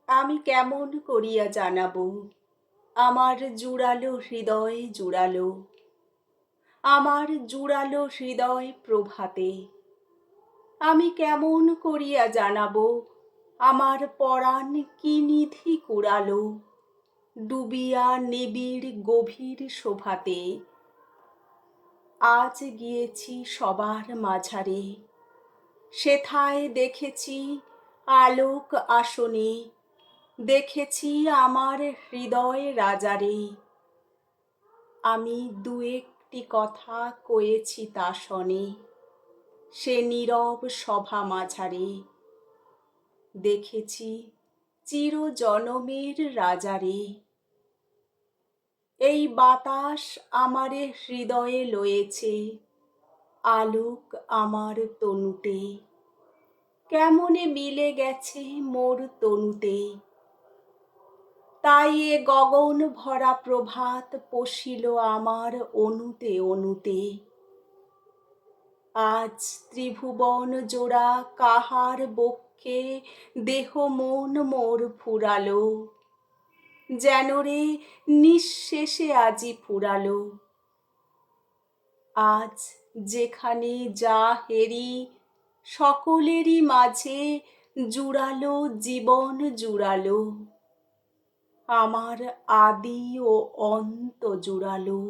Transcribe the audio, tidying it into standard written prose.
আমি কেমন করিয়া জানাবো আমার জুড়ালো হৃদয় জুড়ালো, আমার জুড়ালো হৃদয় প্রভাতে। আমি কেমন করিয়া জানাবো আমার পরাণ কি নিধি কুড়ালো, ডুবিয়া নিবিড় গভীর শোভাতে। আজ গিয়েছি সবার মাঝারে, সেথায় দেখেছি আলোক আসনে, দেখেছি আমার হৃদয় রাজারে। আমি দু একটি কথা কয়েছি তা শনে, সে নীরব সভা মাঝারে। দেখেছি চিরজনমের রাজারে। এই বাতাস আমারে হৃদয়ে লয়েছে, আলোক আমার তনুতে। কেমনে মিলে গেছে মোর তনুতে, তাই এ গগন ভরা প্রভাত পশিল আমার অনুতে অনুতে। আজ ত্রিভুবন জোড়া কাহার বক্ষে দেহ মন মোর ফুরালো, যেন রে নিঃশেষে আজি ফুরালো। আজ যেখানে যা হেরি সকলেরই মাঝে জুড়ালো জীবন জুড়ালো, আমার আদি ও অন্ত জুড়ালো।